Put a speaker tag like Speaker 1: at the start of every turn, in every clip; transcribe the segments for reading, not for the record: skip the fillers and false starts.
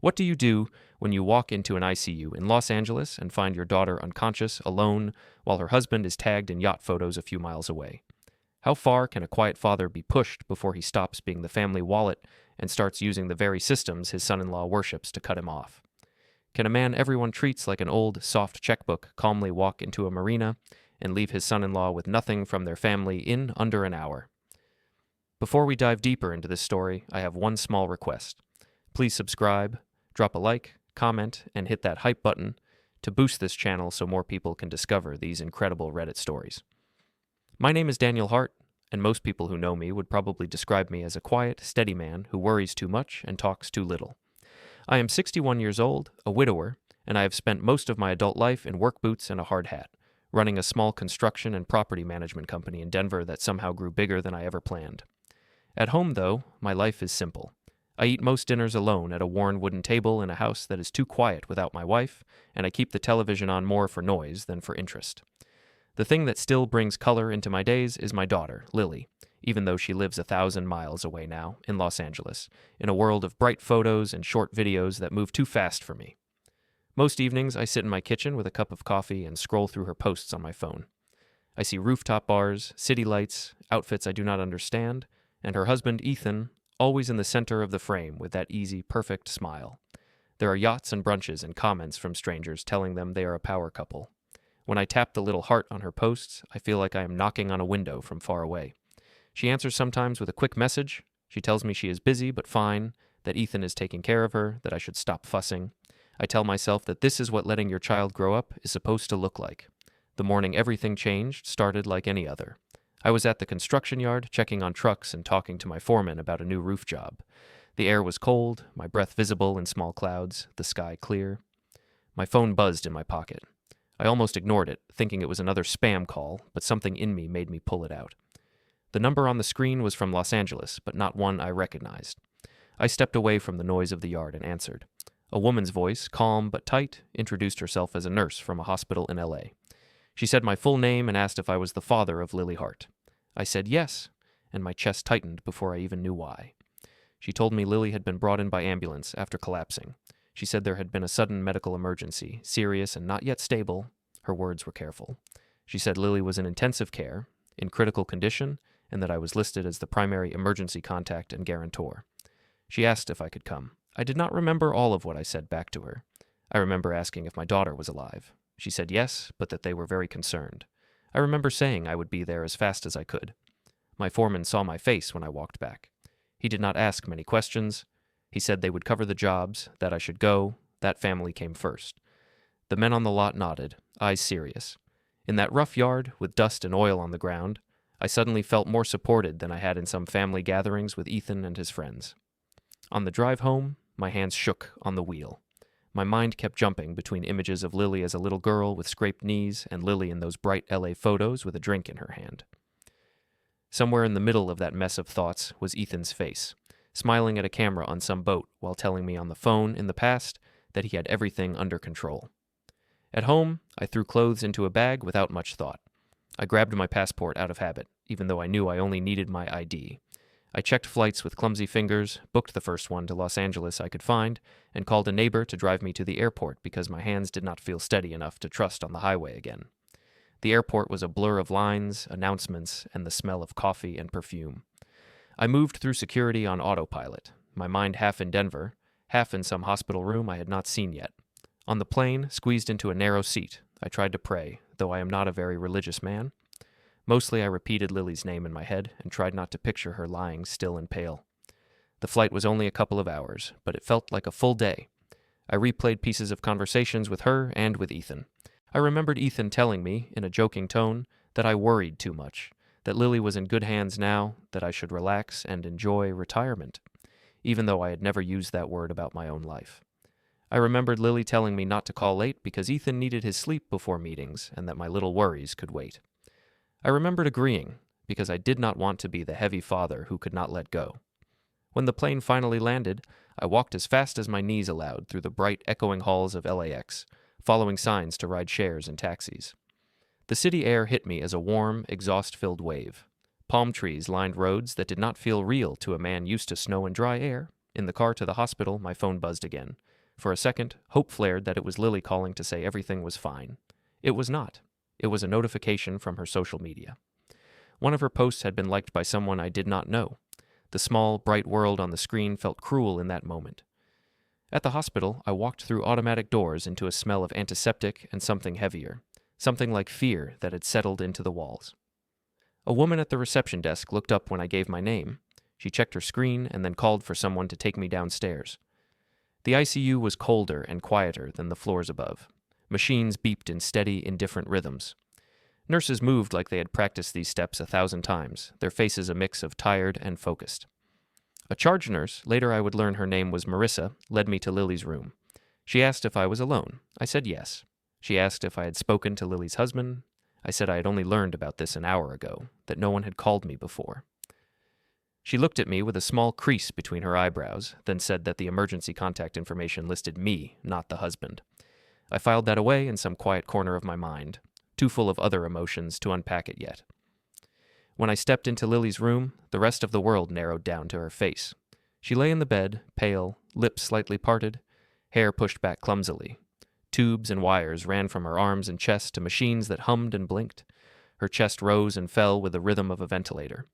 Speaker 1: What do you do when you walk into an ICU in Los Angeles and find your daughter unconscious, alone, while her husband is tagged in yacht photos a few miles away? How far can a quiet father be pushed before he stops being the family wallet and starts using the very systems his son-in-law worships to cut him off? Can a man everyone treats like an old, soft checkbook calmly walk into a marina and leave his son-in-law with nothing from their family in under an hour? Before we dive deeper into this story, I have one small request. Please subscribe, drop a like, comment, and hit that hype button to boost this channel so more people can discover these incredible Reddit stories. My name is Daniel Hart, and most people who know me would probably describe me as a quiet, steady man who worries too much and talks too little. I am 61 years old, a widower, and I have spent most of my adult life in work boots and a hard hat, running a small construction and property management company in Denver that somehow grew bigger than I ever planned. At home, though, my life is simple. I eat most dinners alone at a worn wooden table in a house that is too quiet without my wife, and I keep the television on more for noise than for interest. The thing that still brings color into my days is my daughter, Lily, even though she lives 1,000 miles away now, in Los Angeles, in a world of bright photos and short videos that move too fast for me. Most evenings, I sit in my kitchen with a cup of coffee and scroll through her posts on my phone. I see rooftop bars, city lights, outfits I do not understand, and her husband, Ethan, always in the center of the frame with that easy, perfect smile. There are yachts and brunches and comments from strangers telling them they are a power couple. When I tap the little heart on her posts, I feel like I am knocking on a window from far away. She answers sometimes with a quick message. She tells me she is busy but fine, that Ethan is taking care of her, that I should stop fussing. I tell myself that this is what letting your child grow up is supposed to look like. The morning everything changed started like any other. I was at the construction yard, checking on trucks and talking to my foreman about a new roof job. The air was cold, my breath visible in small clouds, the sky clear. My phone buzzed in my pocket. I almost ignored it, thinking it was another spam call, but something in me made me pull it out. The number on the screen was from Los Angeles, but not one I recognized. I stepped away from the noise of the yard and answered. A woman's voice, calm but tight, introduced herself as a nurse from a hospital in LA. She said my full name and asked if I was the father of Lily Hart. I said yes, and my chest tightened before I even knew why. She told me Lily had been brought in by ambulance after collapsing. She said there had been a sudden medical emergency, serious and not yet stable. Her words were careful. She said Lily was in intensive care, in critical condition, and that I was listed as the primary emergency contact and guarantor. She asked if I could come. I did not remember all of what I said back to her. I remember asking if my daughter was alive. She said yes, but that they were very concerned. I remember saying I would be there as fast as I could. My foreman saw my face when I walked back. He did not ask many questions. He said they would cover the jobs, that I should go, that family came first. The men on the lot nodded, eyes serious. In that rough yard, with dust and oil on the ground, I suddenly felt more supported than I had in some family gatherings with Ethan and his friends. On the drive home, my hands shook on the wheel. My mind kept jumping between images of Lily as a little girl with scraped knees and Lily in those bright LA photos with a drink in her hand. Somewhere in the middle of that mess of thoughts was Ethan's face, smiling at a camera on some boat while telling me on the phone in the past that he had everything under control. At home, I threw clothes into a bag without much thought. I grabbed my passport out of habit, even though I knew I only needed my ID. I checked flights with clumsy fingers, booked the first one to Los Angeles I could find, and called a neighbor to drive me to the airport because my hands did not feel steady enough to trust on the highway again. The airport was a blur of lines, announcements, and the smell of coffee and perfume. I moved through security on autopilot, my mind half in Denver, half in some hospital room I had not seen yet. On the plane, squeezed into a narrow seat, I tried to pray, though I am not a very religious man. Mostly I repeated Lily's name in my head and tried not to picture her lying still and pale. The flight was only a couple of hours, but it felt like a full day. I replayed pieces of conversations with her and with Ethan. I remembered Ethan telling me, in a joking tone, that I worried too much, that Lily was in good hands now, that I should relax and enjoy retirement, even though I had never used that word about my own life. I remembered Lily telling me not to call late because Ethan needed his sleep before meetings and that my little worries could wait. I remembered agreeing, because I did not want to be the heavy father who could not let go. When the plane finally landed, I walked as fast as my knees allowed through the bright, echoing halls of LAX, following signs to ride shares and taxis. The city air hit me as a warm, exhaust-filled wave. Palm trees lined roads that did not feel real to a man used to snow and dry air. In the car to the hospital, my phone buzzed again. For a second, hope flared that it was Lily calling to say everything was fine. It was not. It was a notification from her social media. One of her posts had been liked by someone I did not know. The small, bright world on the screen felt cruel in that moment. At the hospital, I walked through automatic doors into a smell of antiseptic and something heavier, something like fear that had settled into the walls. A woman at the reception desk looked up when I gave my name. She checked her screen and then called for someone to take me downstairs. The ICU was colder and quieter than the floors above. Machines beeped in steady, indifferent rhythms. Nurses moved like they had practiced these steps 1,000 times, their faces a mix of tired and focused. A charge nurse, later I would learn her name was Marissa, led me to Lily's room. She asked if I was alone. I said yes. She asked if I had spoken to Lily's husband. I said I had only learned about this an hour ago, that no one had called me before. She looked at me with a small crease between her eyebrows, then said that the emergency contact information listed me, not the husband. I filed that away in some quiet corner of my mind, too full of other emotions to unpack it yet. When I stepped into Lily's room, the rest of the world narrowed down to her face. She lay in the bed, pale, lips slightly parted, hair pushed back clumsily. Tubes and wires ran from her arms and chest to machines that hummed and blinked. Her chest rose and fell with the rhythm of a ventilator.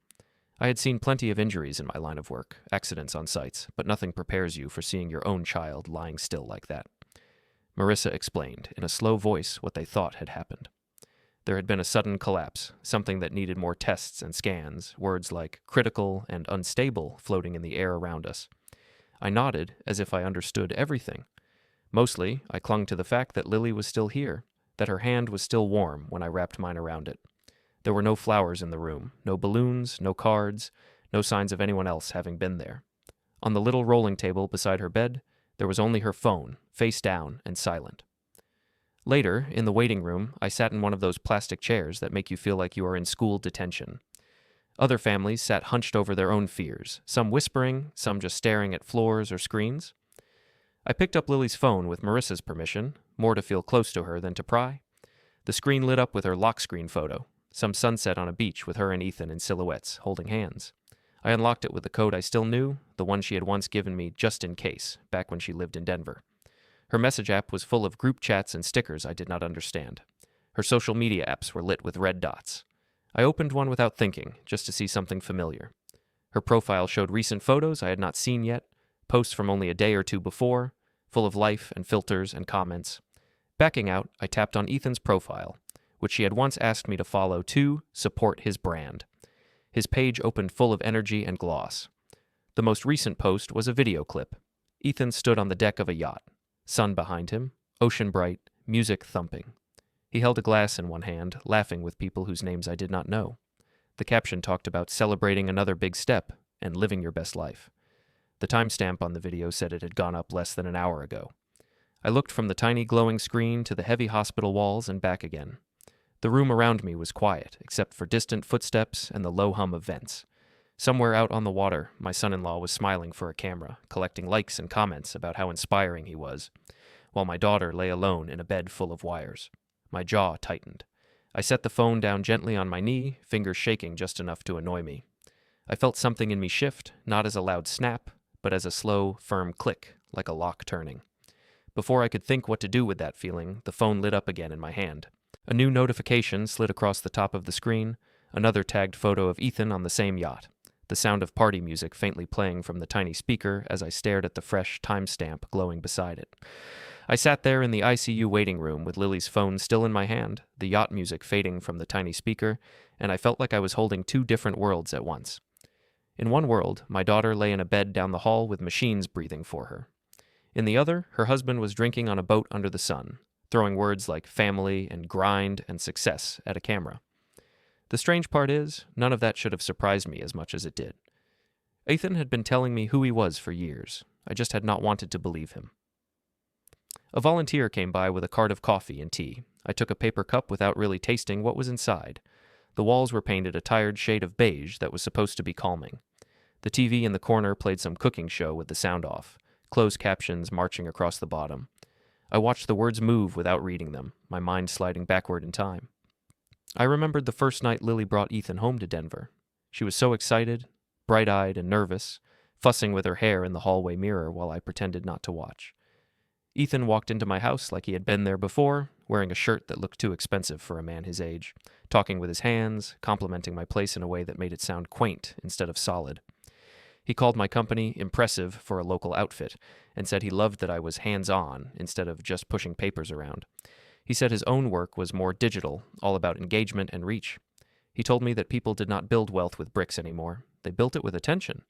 Speaker 1: I had seen plenty of injuries in my line of work, accidents on sites, but nothing prepares you for seeing your own child lying still like that. Marissa explained, in a slow voice, what they thought had happened. There had been a sudden collapse, something that needed more tests and scans, words like critical and unstable floating in the air around us. I nodded, as if I understood everything. Mostly, I clung to the fact that Lily was still here, that her hand was still warm when I wrapped mine around it. There were no flowers in the room, no balloons, no cards, no signs of anyone else having been there. On the little rolling table beside her bed, there was only her phone, face down and silent. Later, in the waiting room, I sat in one of those plastic chairs that make you feel like you are in school detention. Other families sat hunched over their own fears, some whispering, some just staring at floors or screens. I picked up Lily's phone with Marissa's permission, more to feel close to her than to pry. The screen lit up with her lock screen photo, some sunset on a beach with her and Ethan in silhouettes, holding hands. I unlocked it with the code I still knew, the one she had once given me just in case, back when she lived in Denver. Her message app was full of group chats and stickers I did not understand. Her social media apps were lit with red dots. I opened one without thinking, just to see something familiar. Her profile showed recent photos I had not seen yet, posts from only a day or two before, full of life and filters and comments. Backing out, I tapped on Ethan's profile, which she had once asked me to follow to support his brand. His page opened full of energy and gloss. The most recent post was a video clip. Ethan stood on the deck of a yacht. Sun behind him, ocean bright, music thumping. He held a glass in one hand, laughing with people whose names I did not know. The caption talked about celebrating another big step and living your best life. The timestamp on the video said it had gone up less than an hour ago. I looked from the tiny glowing screen to the heavy hospital walls and back again. The room around me was quiet, except for distant footsteps and the low hum of vents. Somewhere out on the water, my son-in-law was smiling for a camera, collecting likes and comments about how inspiring he was, while my daughter lay alone in a bed full of wires. My jaw tightened. I set the phone down gently on my knee, fingers shaking just enough to annoy me. I felt something in me shift, not as a loud snap, but as a slow, firm click, like a lock turning. Before I could think what to do with that feeling, the phone lit up again in my hand. A new notification slid across the top of the screen, another tagged photo of Ethan on the same yacht, the sound of party music faintly playing from the tiny speaker as I stared at the fresh timestamp glowing beside it. I sat there in the ICU waiting room with Lily's phone still in my hand, the yacht music fading from the tiny speaker, and I felt like I was holding two different worlds at once. In one world, my daughter lay in a bed down the hall with machines breathing for her. In the other, her husband was drinking on a boat under the sun, throwing words like family and grind and success at a camera. The strange part is, none of that should have surprised me as much as it did. Ethan had been telling me who he was for years. I just had not wanted to believe him. A volunteer came by with a cart of coffee and tea. I took a paper cup without really tasting what was inside. The walls were painted a tired shade of beige that was supposed to be calming. The TV in the corner played some cooking show with the sound off, closed captions marching across the bottom. I watched the words move without reading them, my mind sliding backward in time. I remembered the first night Lily brought Ethan home to Denver. She was so excited, bright-eyed and nervous, fussing with her hair in the hallway mirror while I pretended not to watch. Ethan walked into my house like he had been there before, wearing a shirt that looked too expensive for a man his age, talking with his hands, complimenting my place in a way that made it sound quaint instead of solid. He called my company impressive for a local outfit, and said he loved that I was hands-on instead of just pushing papers around. He said his own work was more digital, all about engagement and reach. He told me that people did not build wealth with bricks anymore. They built it with attention.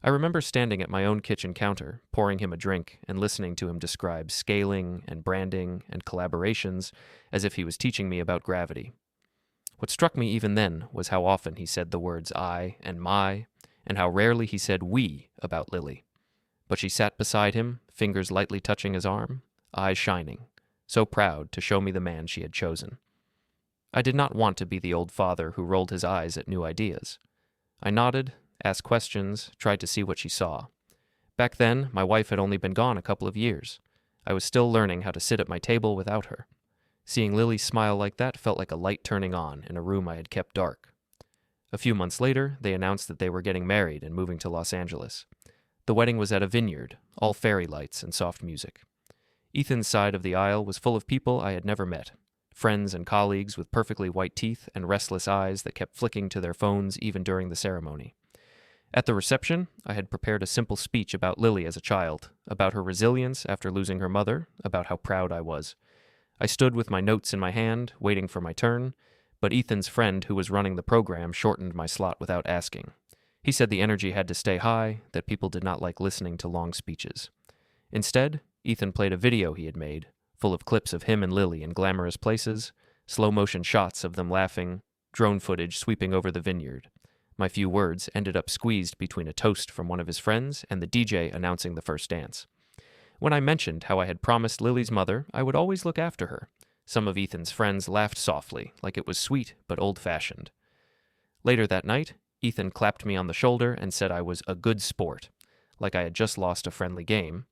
Speaker 1: I remember standing at my own kitchen counter, pouring him a drink, and listening to him describe scaling and branding and collaborations as if he was teaching me about gravity. What struck me even then was how often he said the words I and my, and how rarely he said we about Lily. But she sat beside him, fingers lightly touching his arm, eyes shining, so proud to show me the man she had chosen. I did not want to be the old father who rolled his eyes at new ideas. I nodded, asked questions, tried to see what she saw. Back then, my wife had only been gone a couple of years. I was still learning how to sit at my table without her. Seeing Lily smile like that felt like a light turning on in a room I had kept dark. A few months later, they announced that they were getting married and moving to Los Angeles. The wedding was at a vineyard, all fairy lights and soft music. Ethan's side of the aisle was full of people I had never met, friends and colleagues with perfectly white teeth and restless eyes that kept flicking to their phones even during the ceremony. At the reception, I had prepared a simple speech about Lily as a child, about her resilience after losing her mother, about how proud I was. I stood with my notes in my hand, waiting for my turn, but Ethan's friend who was running the program shortened my slot without asking. He said the energy had to stay high, that people did not like listening to long speeches. Instead, Ethan played a video he had made, full of clips of him and Lily in glamorous places, slow-motion shots of them laughing, drone footage sweeping over the vineyard. My few words ended up squeezed between a toast from one of his friends and the DJ announcing the first dance. When I mentioned how I had promised Lily's mother I would always look after her, some of Ethan's friends laughed softly, like it was sweet but old-fashioned. Later that night, Ethan clapped me on the shoulder and said I was a good sport, like I had just lost a friendly game.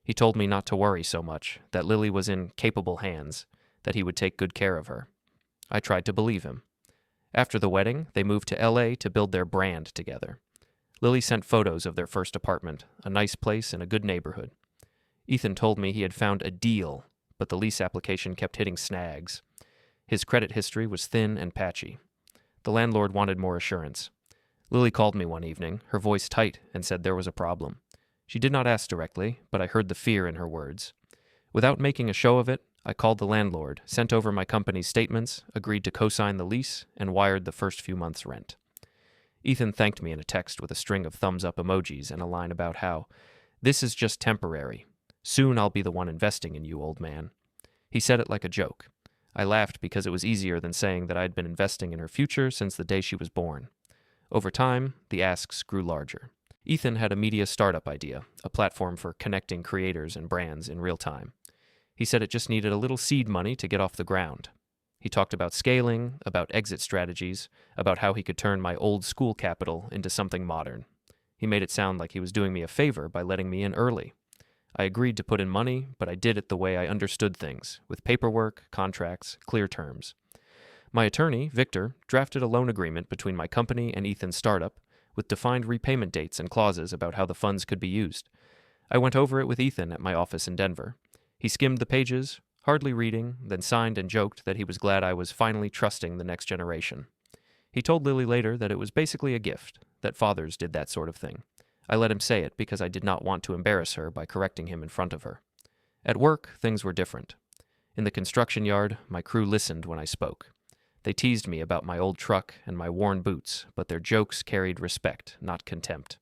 Speaker 1: He told me not to worry so much, that Lily was in capable hands, that he would take good care of her. I tried to believe him. After the wedding, they moved to LA to build their brand together. Lily sent photos of their first apartment, a nice place in a good neighborhood. Ethan told me he had found a deal, but the lease application kept hitting snags. His credit history was thin and patchy. The landlord wanted more assurance. Lily called me one evening, her voice tight, and said there was a problem. She did not ask directly, but I heard the fear in her words. Without making a show of it, I called the landlord, sent over my company's statements, agreed to co-sign the lease, and wired the first few months' rent. Ethan thanked me in a text with a string of thumbs-up emojis and a line about how, "This is just temporary. Soon I'll be the one investing in you, old man." He said it like a joke. I laughed because it was easier than saying that I'd been investing in her future since the day she was born. Over time, the asks grew larger. Ethan had a media startup idea, a platform for connecting creators and brands in real time. He said it just needed a little seed money to get off the ground. He talked about scaling, about exit strategies, about how he could turn my old school capital into something modern. He made it sound like he was doing me a favor by letting me in early. I agreed to put in money, but I did it the way I understood things, with paperwork, contracts, clear terms. My attorney, Victor, drafted a loan agreement between my company and Ethan's startup, with defined repayment dates and clauses about how the funds could be used. I went over it with Ethan at my office in Denver. He skimmed the pages, hardly reading, then signed and joked that he was glad I was finally trusting the next generation. He told Lily later that it was basically a gift, that fathers did that sort of thing. I let him say it because I did not want to embarrass her by correcting him in front of her. At work, things were different. In the construction yard, my crew listened when I spoke. They teased me about my old truck and my worn boots, but their jokes carried respect, not contempt.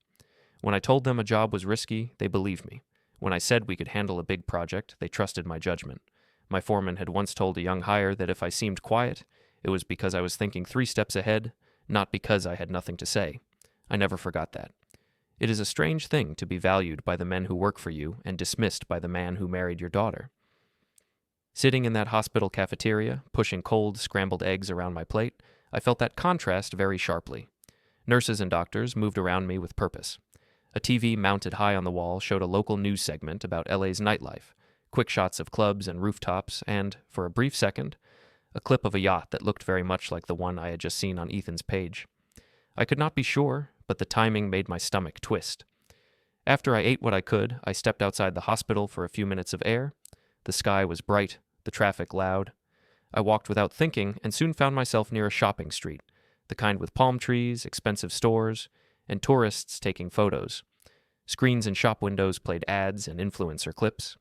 Speaker 1: When I told them a job was risky, they believed me. When I said we could handle a big project, they trusted my judgment. My foreman had once told a young hire that if I seemed quiet, it was because I was thinking 3 steps ahead, not because I had nothing to say. I never forgot that. It is a strange thing to be valued by the men who work for you and dismissed by the man who married your daughter. Sitting in that hospital cafeteria, pushing cold, scrambled eggs around my plate, I felt that contrast very sharply. Nurses and doctors moved around me with purpose. A TV mounted high on the wall showed a local news segment about LA's nightlife, quick shots of clubs and rooftops, and, for a brief second, a clip of a yacht that looked very much like the one I had just seen on Ethan's page. I could not be sure, but the timing made my stomach twist. After I ate what I could, I stepped outside the hospital for a few minutes of air. The sky was bright, the traffic loud. I walked without thinking and soon found myself near a shopping street, the kind with palm trees, expensive stores, and tourists taking photos. Screens in shop windows played ads and influencer clips.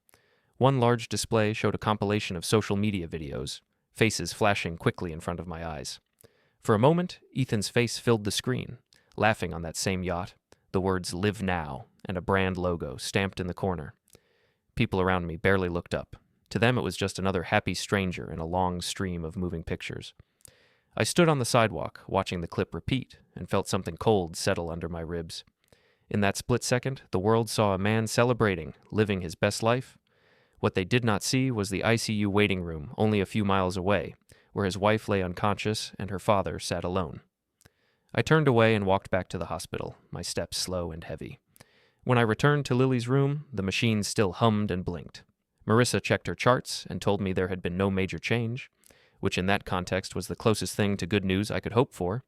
Speaker 1: One large display showed a compilation of social media videos, faces flashing quickly in front of my eyes. For a moment, Ethan's face filled the screen, laughing on that same yacht, the words "Live Now" and a brand logo stamped in the corner. People around me barely looked up. To them it was just another happy stranger in a long stream of moving pictures. I stood on the sidewalk, watching the clip repeat, and felt something cold settle under my ribs. In that split second, the world saw a man celebrating, living his best life. What they did not see was the ICU waiting room only a few miles away, where his wife lay unconscious and her father sat alone. I turned away and walked back to the hospital, my steps slow and heavy. When I returned to Lily's room, the machine still hummed and blinked. Marissa checked her charts and told me there had been no major change, which in that context was the closest thing to good news I could hope for.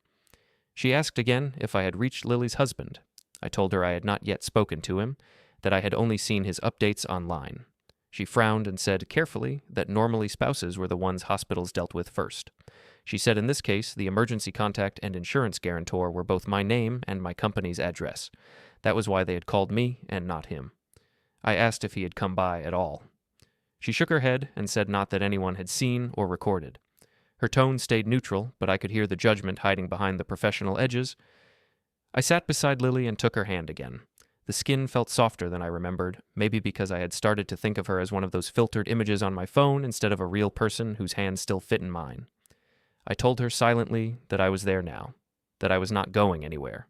Speaker 1: She asked again if I had reached Lily's husband. I told her I had not yet spoken to him, that I had only seen his updates online. She frowned and said carefully that normally spouses were the ones hospitals dealt with first. She said in this case, the emergency contact and insurance guarantor were both my name and my company's address. That was why they had called me and not him. I asked if he had come by at all. She shook her head and said not that anyone had seen or recorded. Her tone stayed neutral, but I could hear the judgment hiding behind the professional edges. I sat beside Lily and took her hand again. The skin felt softer than I remembered, maybe because I had started to think of her as one of those filtered images on my phone instead of a real person whose hands still fit in mine. I told her silently that I was there now, that I was not going anywhere.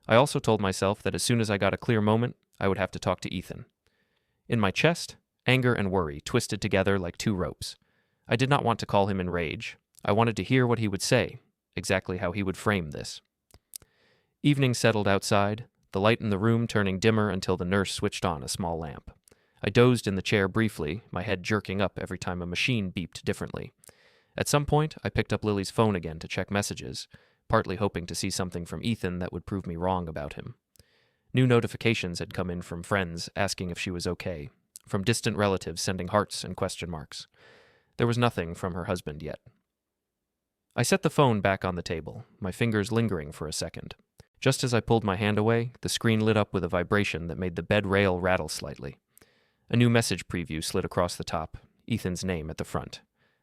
Speaker 1: I also told myself that as soon as I got a clear moment, I would have to talk to Ethan. In my chest, anger and worry twisted together like two ropes. I did not want to call him in rage. I wanted to hear what he would say, exactly how he would frame this. Evening settled outside, the light in the room turning dimmer until the nurse switched on a small lamp. I dozed in the chair briefly, my head jerking up every time a machine beeped differently. At some point, I picked up Lily's phone again to check messages, partly hoping to see something from Ethan that would prove me wrong about him. New notifications had come in from friends asking if she was okay, from distant relatives sending hearts and question marks. There was nothing from her husband yet. I set the phone back on the table, my fingers lingering for a second. Just as I pulled my hand away, the screen lit up with a vibration that made the bed rail rattle slightly. A new message preview slid across the top, Ethan's name at the front.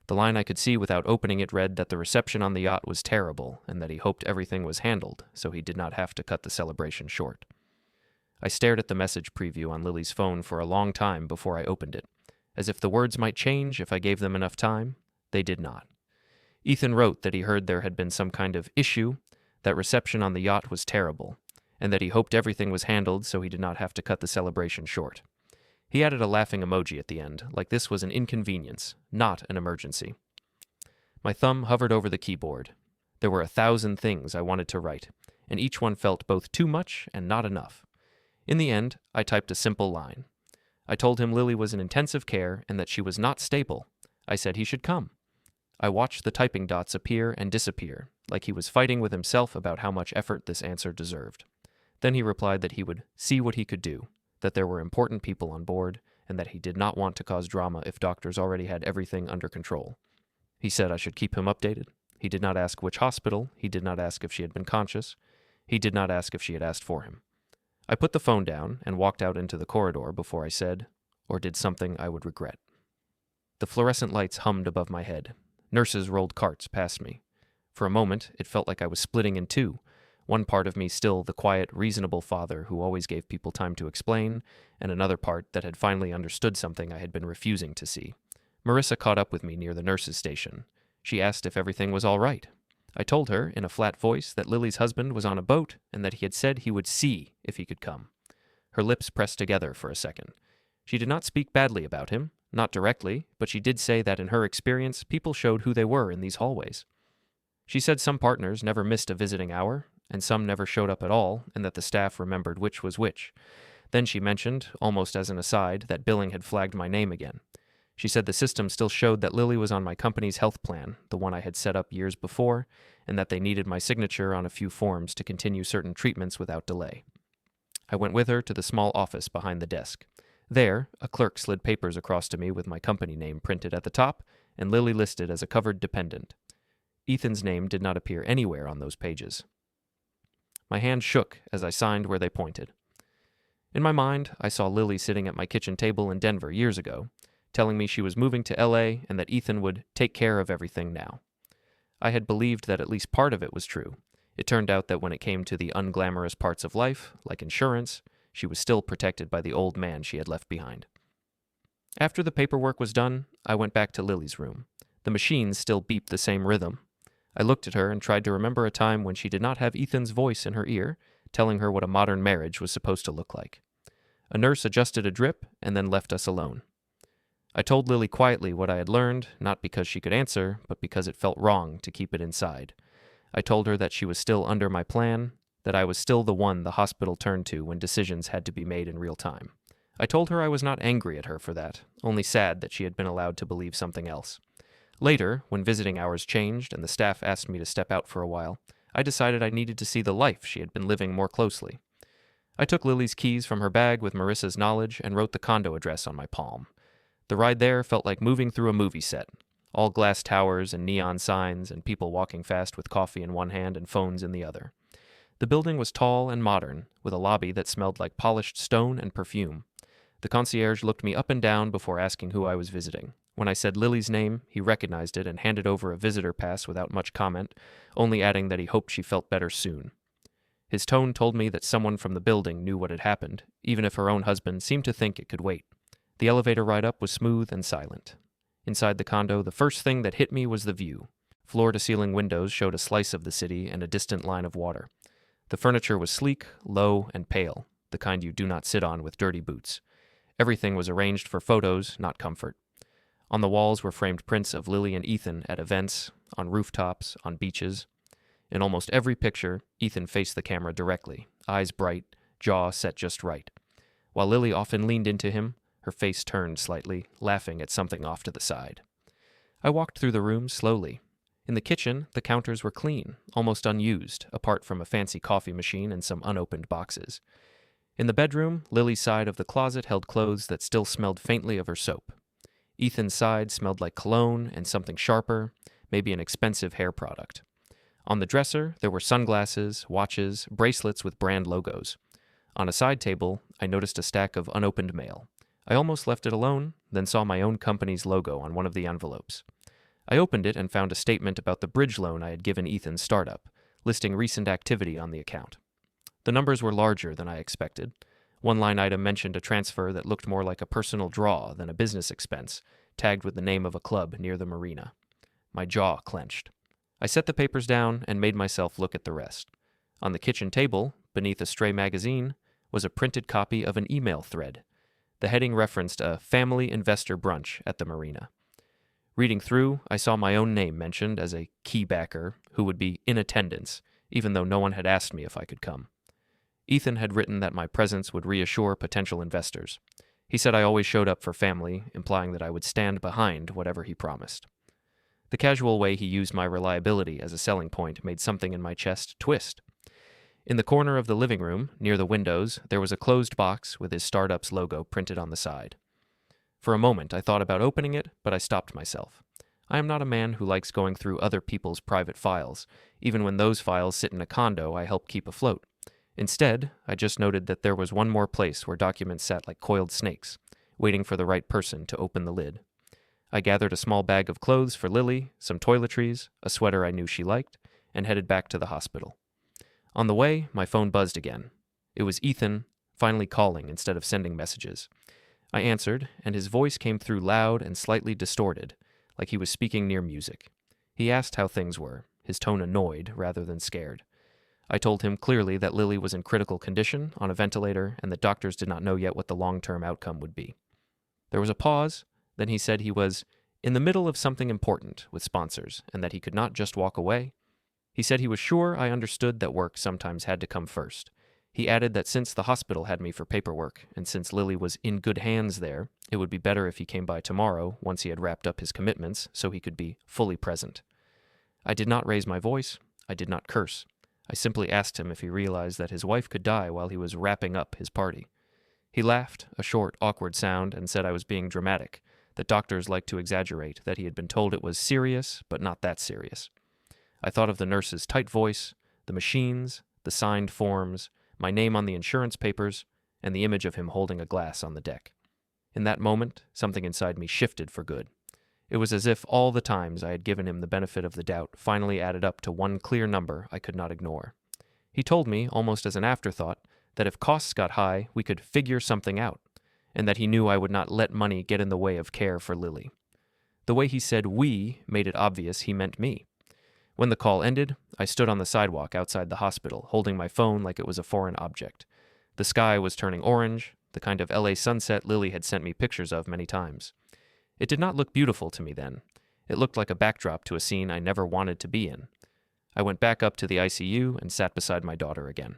Speaker 1: The line I could see without opening it read that the reception on the yacht was terrible and that he hoped everything was handled so he did not have to cut the celebration short. I stared at the message preview on Lily's phone for a long time before I opened it. As if the words might change if I gave them enough time, they did not. Ethan wrote that he heard there had been some kind of issue, that reception on the yacht was terrible, and that he hoped everything was handled so he did not have to cut the celebration short. He added a laughing emoji at the end, like this was an inconvenience, not an emergency. My thumb hovered over the keyboard. There were 1,000 things I wanted to write, and each one felt both too much and not enough. In the end, I typed a simple line. I told him Lily was in intensive care and that she was not stable. I said he should come. I watched the typing dots appear and disappear, like he was fighting with himself about how much effort this answer deserved. Then he replied that he would see what he could do, that there were important people on board, and that he did not want to cause drama if doctors already had everything under control. He said I should keep him updated. He did not ask which hospital. He did not ask if she had been conscious. He did not ask if she had asked for him. I put the phone down and walked out into the corridor before I said, or did something I would regret. The fluorescent lights hummed above my head. Nurses rolled carts past me. For a moment, it felt like I was splitting in two, one part of me still the quiet, reasonable father who always gave people time to explain, and another part that had finally understood something I had been refusing to see. Marissa caught up with me near the nurses' station. She asked if everything was all right. I told her, in a flat voice, that Lily's husband was on a boat and that he had said he would see if he could come. Her lips pressed together for a second. She did not speak badly about him, not directly, but she did say that in her experience, people showed who they were in these hallways. She said some partners never missed a visiting hour, and some never showed up at all, and that the staff remembered which was which. Then she mentioned, almost as an aside, that billing had flagged my name again. She said the system still showed that Lily was on my company's health plan, the one I had set up years before, and that they needed my signature on a few forms to continue certain treatments without delay. I went with her to the small office behind the desk. There, a clerk slid papers across to me with my company name printed at the top and Lily listed as a covered dependent. Ethan's name did not appear anywhere on those pages. My hand shook as I signed where they pointed. In my mind, I saw Lily sitting at my kitchen table in Denver years ago, telling me she was moving to LA and that Ethan would take care of everything now. I had believed that at least part of it was true. It turned out that when it came to the unglamorous parts of life, like insurance, she was still protected by the old man she had left behind. After the paperwork was done, I went back to Lily's room. The machines still beeped the same rhythm. I looked at her and tried to remember a time when she did not have Ethan's voice in her ear, telling her what a modern marriage was supposed to look like. A nurse adjusted a drip and then left us alone. I told Lily quietly what I had learned, not because she could answer, but because it felt wrong to keep it inside. I told her that she was still under my plan, that I was still the one the hospital turned to when decisions had to be made in real time. I told her I was not angry at her for that, only sad that she had been allowed to believe something else. Later, when visiting hours changed and the staff asked me to step out for a while, I decided I needed to see the life she had been living more closely. I took Lily's keys from her bag with Marissa's knowledge and wrote the condo address on my palm. The ride there felt like moving through a movie set. All glass towers and neon signs and people walking fast with coffee in one hand and phones in the other. The building was tall and modern, with a lobby that smelled like polished stone and perfume. The concierge looked me up and down before asking who I was visiting. When I said Lily's name, he recognized it and handed over a visitor pass without much comment, only adding that he hoped she felt better soon. His tone told me that someone from the building knew what had happened, even if her own husband seemed to think it could wait. The elevator ride up was smooth and silent. Inside the condo, the first thing that hit me was the view. Floor-to-ceiling windows showed a slice of the city and a distant line of water. The furniture was sleek, low, and pale, the kind you do not sit on with dirty boots. Everything was arranged for photos, not comfort. On the walls were framed prints of Lily and Ethan at events, on rooftops, on beaches. In almost every picture, Ethan faced the camera directly, eyes bright, jaw set just right. While Lily often leaned into him, her face turned slightly, laughing at something off to the side. I walked through the room slowly. In the kitchen, the counters were clean, almost unused, apart from a fancy coffee machine and some unopened boxes. In the bedroom, Lily's side of the closet held clothes that still smelled faintly of her soap. Ethan's side smelled like cologne and something sharper, maybe an expensive hair product. On the dresser, there were sunglasses, watches, bracelets with brand logos. On a side table, I noticed a stack of unopened mail. I almost left it alone, then saw my own company's logo on one of the envelopes. I opened it and found a statement about the bridge loan I had given Ethan's startup, listing recent activity on the account. The numbers were larger than I expected. One line item mentioned a transfer that looked more like a personal draw than a business expense, tagged with the name of a club near the marina. My jaw clenched. I set the papers down and made myself look at the rest. On the kitchen table, beneath a stray magazine, was a printed copy of an email thread. The heading referenced a family investor brunch at the marina. Reading through, I saw my own name mentioned as a key backer who would be in attendance, even though no one had asked me if I could come. Ethan had written that my presence would reassure potential investors. He said I always showed up for family, implying that I would stand behind whatever he promised. The casual way he used my reliability as a selling point made something in my chest twist. In the corner of the living room, near the windows, there was a closed box with his startup's logo printed on the side. For a moment, I thought about opening it, but I stopped myself. I am not a man who likes going through other people's private files, even when those files sit in a condo I help keep afloat. Instead, I just noted that there was one more place where documents sat like coiled snakes, waiting for the right person to open the lid. I gathered a small bag of clothes for Lily, some toiletries, a sweater I knew she liked, and headed back to the hospital. On the way, my phone buzzed again. It was Ethan, finally calling instead of sending messages. I answered, and his voice came through loud and slightly distorted, like he was speaking near music. He asked how things were, his tone annoyed rather than scared. I told him clearly that Lily was in critical condition, on a ventilator, and that doctors did not know yet what the long-term outcome would be. There was a pause, then he said he was in the middle of something important with sponsors, and that he could not just walk away. He said he was sure I understood that work sometimes had to come first. He added that since the hospital had me for paperwork, and since Lily was in good hands there, it would be better if he came by tomorrow, once he had wrapped up his commitments, so he could be fully present. I did not raise my voice. I did not curse. I simply asked him if he realized that his wife could die while he was wrapping up his party. He laughed, a short, awkward sound, and said I was being dramatic, that doctors like to exaggerate, that he had been told it was serious, but not that serious. I thought of the nurse's tight voice, the machines, the signed forms, my name on the insurance papers, and the image of him holding a glass on the deck. In that moment, something inside me shifted for good. It was as if all the times I had given him the benefit of the doubt finally added up to one clear number I could not ignore. He told me, almost as an afterthought, that if costs got high, we could figure something out, and that he knew I would not let money get in the way of care for Lily. The way he said we made it obvious he meant me. When the call ended, I stood on the sidewalk outside the hospital, holding my phone like it was a foreign object. The sky was turning orange, the kind of LA sunset Lily had sent me pictures of many times. It did not look beautiful to me then. It looked like a backdrop to a scene I never wanted to be in. I went back up to the ICU and sat beside my daughter again.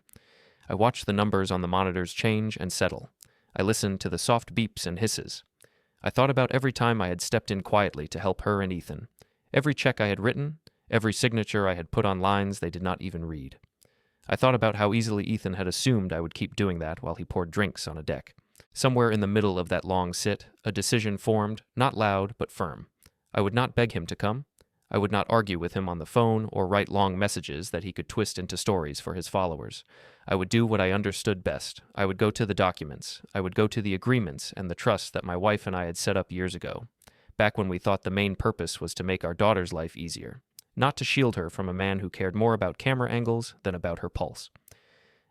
Speaker 1: I watched the numbers on the monitors change and settle. I listened to the soft beeps and hisses. I thought about every time I had stepped in quietly to help her and Ethan, every check I had written, every signature I had put on lines they did not even read. I thought about how easily Ethan had assumed I would keep doing that while he poured drinks on a deck. Somewhere in the middle of that long sit, a decision formed, not loud but firm. I would not beg him to come. I would not argue with him on the phone or write long messages that he could twist into stories for his followers. I would do what I understood best. I would go to the documents. I would go to the agreements and the trust that my wife and I had set up years ago, back when we thought the main purpose was to make our daughter's life easier, not to shield her from a man who cared more about camera angles than about her pulse.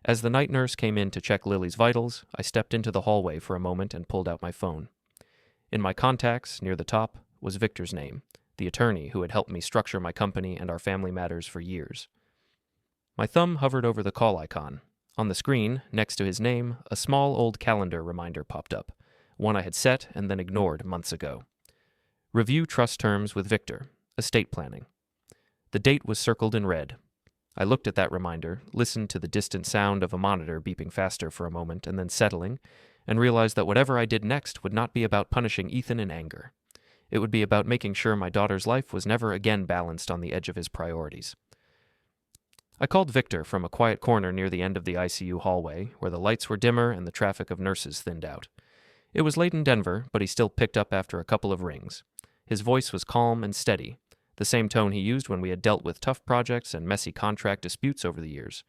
Speaker 1: As the night nurse came in to check Lily's vitals, I stepped into the hallway for a moment and pulled out my phone. In my contacts, near the top, was Victor's name, the attorney who had helped me structure my company and our family matters for years. My thumb hovered over the call icon. On the screen, next to his name, a small old calendar reminder popped up, one I had set and then ignored months ago. Review trust terms with Victor, estate planning. The date was circled in red. I looked at that reminder, listened to the distant sound of a monitor beeping faster for a moment and then settling, and realized that whatever I did next would not be about punishing Ethan in anger. It would be about making sure my daughter's life was never again balanced on the edge of his priorities. I called Victor from a quiet corner near the end of the ICU hallway, where the lights were dimmer and the traffic of nurses thinned out. It was late in Denver, but he still picked up after a couple of rings. His voice was calm and steady, the same tone he used when we had dealt with tough projects and messy contract disputes over the years.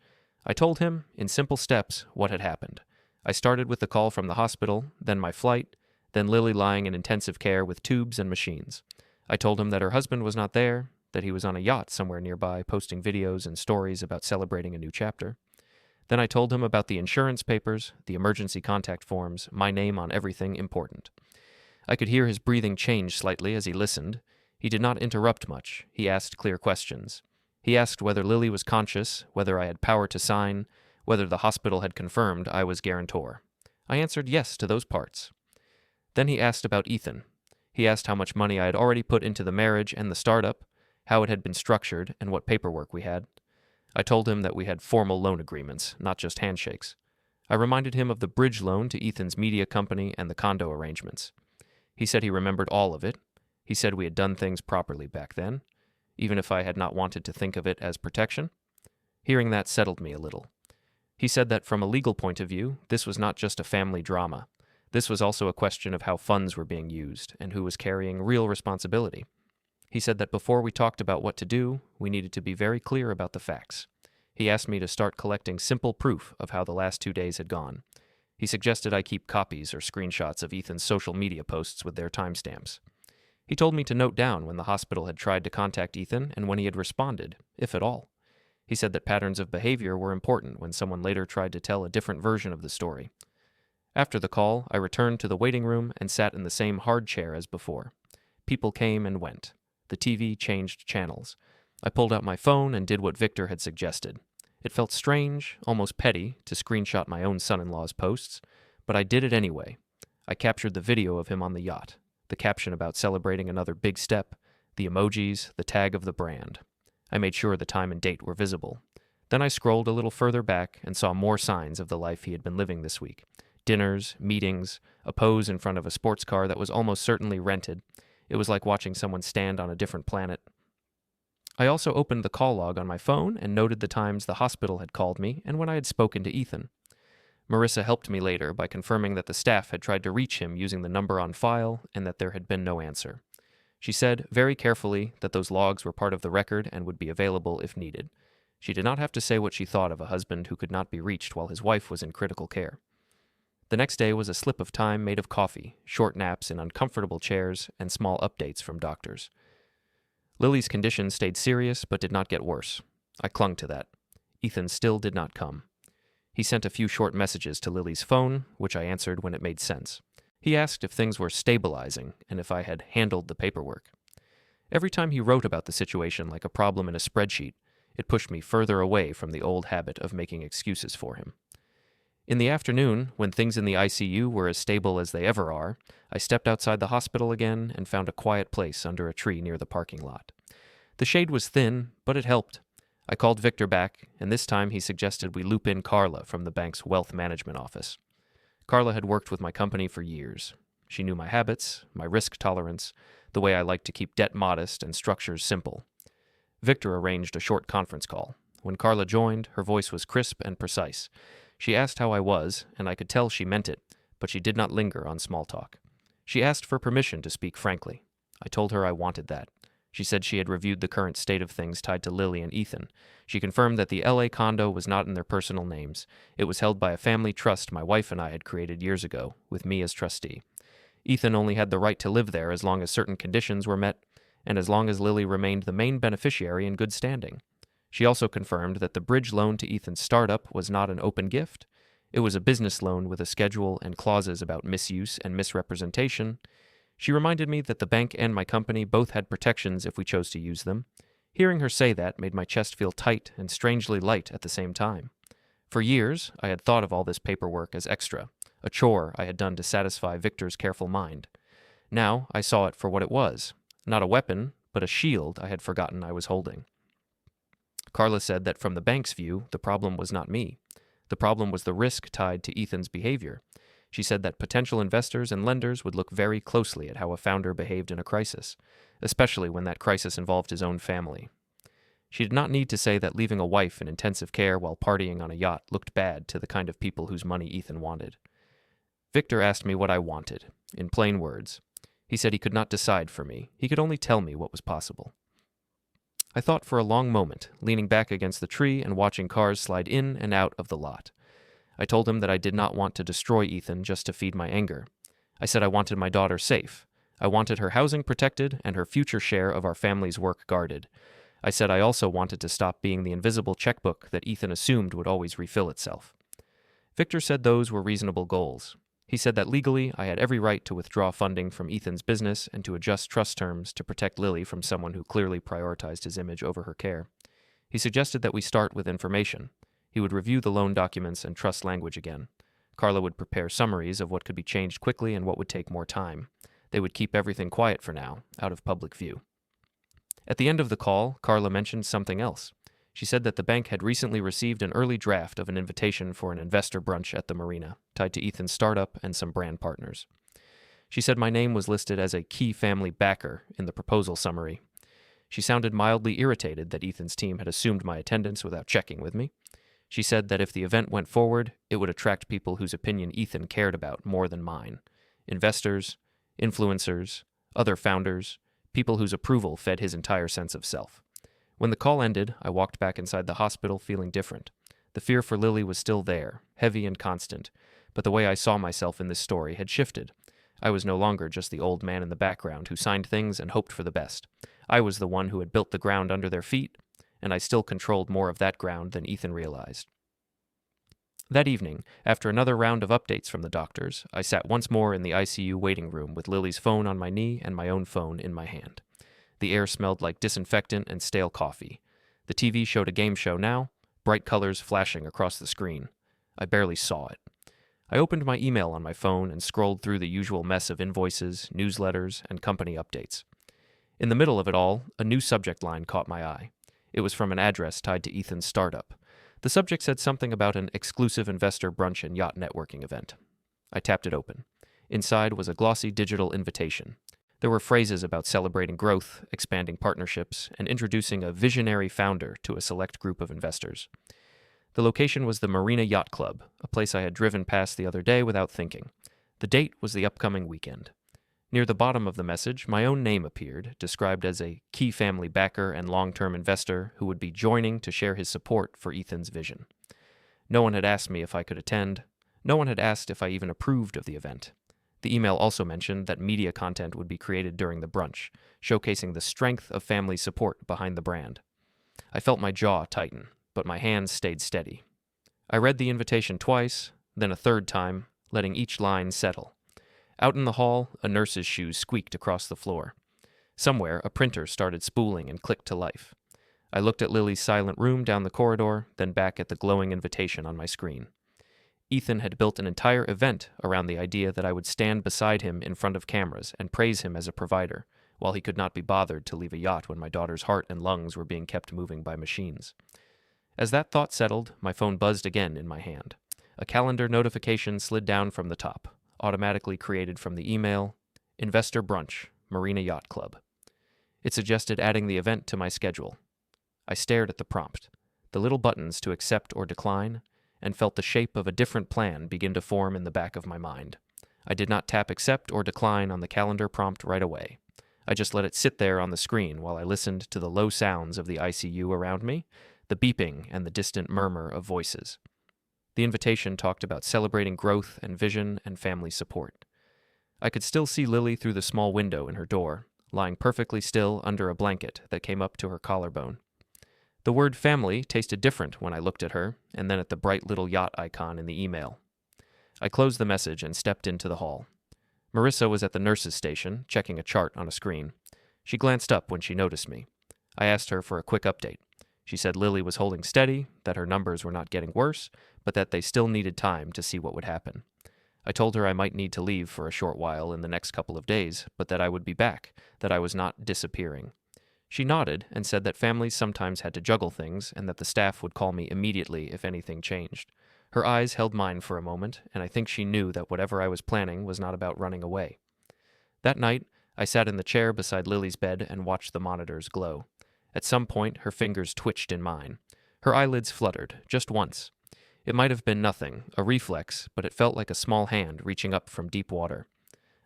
Speaker 1: I told him, in simple steps, what had happened. I started with the call from the hospital, then my flight, then Lily lying in intensive care with tubes and machines. I told him that her husband was not there, that he was on a yacht somewhere nearby posting videos and stories about celebrating a new chapter. Then I told him about the insurance papers, the emergency contact forms, my name on everything important. I could hear his breathing change slightly as he listened. He did not interrupt much. He asked clear questions. He asked whether Lily was conscious, whether I had power to sign, whether the hospital had confirmed I was guarantor. I answered yes to those parts. Then he asked about Ethan. He asked how much money I had already put into the marriage and the startup, how it had been structured, and what paperwork we had. I told him that we had formal loan agreements, not just handshakes. I reminded him of the bridge loan to Ethan's media company and the condo arrangements. He said he remembered all of it. He said we had done things properly back then, even if I had not wanted to think of it as protection. Hearing that settled me a little. He said that from a legal point of view, this was not just a family drama. This was also a question of how funds were being used and who was carrying real responsibility. He said that before we talked about what to do, we needed to be very clear about the facts. He asked me to start collecting simple proof of how the last 2 days had gone. He suggested I keep copies or screenshots of Ethan's social media posts with their timestamps. He told me to note down when the hospital had tried to contact Ethan and when he had responded, if at all. He said that patterns of behavior were important when someone later tried to tell a different version of the story. After the call, I returned to the waiting room and sat in the same hard chair as before. People came and went. The TV changed channels. I pulled out my phone and did what Victor had suggested. It felt strange, almost petty, to screenshot my own son-in-law's posts, but I did it anyway. I captured the video of him on the yacht, the caption about celebrating another big step, the emojis, the tag of the brand. I made sure the time and date were visible. Then I scrolled a little further back and saw more signs of the life he had been living this week. Dinners, meetings, a pose in front of a sports car that was almost certainly rented. It was like watching someone stand on a different planet. I also opened the call log on my phone and noted the times the hospital had called me and when I had spoken to Ethan. Marissa helped me later by confirming that the staff had tried to reach him using the number on file and that there had been no answer. She said, very carefully, that those logs were part of the record and would be available if needed. She did not have to say what she thought of a husband who could not be reached while his wife was in critical care. The next day was a slip of time made of coffee, short naps in uncomfortable chairs, and small updates from doctors. Lily's condition stayed serious but did not get worse. I clung to that. Ethan still did not come. He sent a few short messages to Lily's phone, which I answered when it made sense. He asked if things were stabilizing and if I had handled the paperwork. Every time he wrote about the situation like a problem in a spreadsheet, it pushed me further away from the old habit of making excuses for him. In the afternoon, when things in the ICU were as stable as they ever are, I stepped outside the hospital again and found a quiet place under a tree near the parking lot. The shade was thin, but it helped. I called Victor back, and this time he suggested we loop in Carla from the bank's wealth management office. Carla had worked with my company for years. She knew my habits, my risk tolerance, the way I liked to keep debt modest and structures simple. Victor arranged a short conference call. When Carla joined, her voice was crisp and precise. She asked how I was, and I could tell she meant it, but she did not linger on small talk. She asked for permission to speak frankly. I told her I wanted that. She said she had reviewed the current state of things tied to Lily and Ethan. She confirmed that the LA condo was not in their personal names. It was held by a family trust my wife and I had created years ago, with me as trustee. Ethan only had the right to live there as long as certain conditions were met, and as long as Lily remained the main beneficiary in good standing. She also confirmed that the bridge loan to Ethan's startup was not an open gift. It was a business loan with a schedule and clauses about misuse and misrepresentation. She reminded me that the bank and my company both had protections if we chose to use them. Hearing her say that made my chest feel tight and strangely light at the same time. For years, I had thought of all this paperwork as extra, a chore I had done to satisfy Victor's careful mind. Now I saw it for what it was, not a weapon, but a shield I had forgotten I was holding. Carla said that from the bank's view, the problem was not me. The problem was the risk tied to Ethan's behavior. She said that potential investors and lenders would look very closely at how a founder behaved in a crisis, especially when that crisis involved his own family. She did not need to say that leaving a wife in intensive care while partying on a yacht looked bad to the kind of people whose money Ethan wanted. Victor asked me what I wanted, in plain words. He said he could not decide for me. He could only tell me what was possible. I thought for a long moment, leaning back against the tree and watching cars slide in and out of the lot. I told him that I did not want to destroy Ethan just to feed my anger. I said I wanted my daughter safe. I wanted her housing protected and her future share of our family's work guarded. I said I also wanted to stop being the invisible checkbook that Ethan assumed would always refill itself. Victor said those were reasonable goals. He said that legally I had every right to withdraw funding from Ethan's business and to adjust trust terms to protect Lily from someone who clearly prioritized his image over her care. He suggested that we start with information. He would review the loan documents and trust language again. Carla would prepare summaries of what could be changed quickly and what would take more time. They would keep everything quiet for now, out of public view. At the end of the call, Carla mentioned something else. She said that the bank had recently received an early draft of an invitation for an investor brunch at the marina, tied to Ethan's startup and some brand partners. She said my name was listed as a key family backer in the proposal summary. She sounded mildly irritated that Ethan's team had assumed my attendance without checking with me. She said that if the event went forward, it would attract people whose opinion Ethan cared about more than mine. Investors, influencers, other founders, people whose approval fed his entire sense of self. When the call ended, I walked back inside the hospital feeling different. The fear for Lily was still there, heavy and constant, but the way I saw myself in this story had shifted. I was no longer just the old man in the background who signed things and hoped for the best. I was the one who had built the ground under their feet, and I still controlled more of that ground than Ethan realized. That evening, after another round of updates from the doctors, I sat once more in the ICU waiting room with Lily's phone on my knee and my own phone in my hand. The air smelled like disinfectant and stale coffee. The TV showed a game show now, bright colors flashing across the screen. I barely saw it. I opened my email on my phone and scrolled through the usual mess of invoices, newsletters, and company updates. In the middle of it all, a new subject line caught my eye. It was from an address tied to Ethan's startup. The subject said something about an exclusive investor brunch and yacht networking event. I tapped it open. Inside was a glossy digital invitation. There were phrases about celebrating growth, expanding partnerships, and introducing a visionary founder to a select group of investors. The location was the Marina Yacht Club, a place I had driven past the other day without thinking. The date was the upcoming weekend. Near the bottom of the message, my own name appeared, described as a key family backer and long-term investor who would be joining to share his support for Ethan's vision. No one had asked me if I could attend. No one had asked if I even approved of the event. The email also mentioned that media content would be created during the brunch, showcasing the strength of family support behind the brand. I felt my jaw tighten, but my hands stayed steady. I read the invitation twice, then a third time, letting each line settle. Out in the hall, a nurse's shoes squeaked across the floor. Somewhere, a printer started spooling and clicked to life. I looked at Lily's silent room down the corridor, then back at the glowing invitation on my screen. Ethan had built an entire event around the idea that I would stand beside him in front of cameras and praise him as a provider, while he could not be bothered to leave a yacht when my daughter's heart and lungs were being kept moving by machines. As that thought settled, my phone buzzed again in my hand. A calendar notification slid down from the top, automatically created from the email, Investor Brunch, Marina Yacht Club. It suggested adding the event to my schedule. I stared at the prompt, the little buttons to accept or decline, and felt the shape of a different plan begin to form in the back of my mind. I did not tap accept or decline on the calendar prompt right away. I just let it sit there on the screen while I listened to the low sounds of the ICU around me, the beeping and the distant murmur of voices. The invitation talked about celebrating growth and vision and family support. I could still see Lily through the small window in her door, lying perfectly still under a blanket that came up to her collarbone. The word family tasted different when I looked at her, and then at the bright little yacht icon in the email. I closed the message and stepped into the hall. Marissa was at the nurse's station, checking a chart on a screen. She glanced up when she noticed me. I asked her for a quick update. She said Lily was holding steady, that her numbers were not getting worse, but that they still needed time to see what would happen. I told her I might need to leave for a short while in the next couple of days, but that I would be back, that I was not disappearing. She nodded and said that families sometimes had to juggle things and that the staff would call me immediately if anything changed. Her eyes held mine for a moment, and I think she knew that whatever I was planning was not about running away. That night, I sat in the chair beside Lily's bed and watched the monitors glow. At some point, her fingers twitched in mine. Her eyelids fluttered, just once. It might have been nothing, a reflex, but it felt like a small hand reaching up from deep water.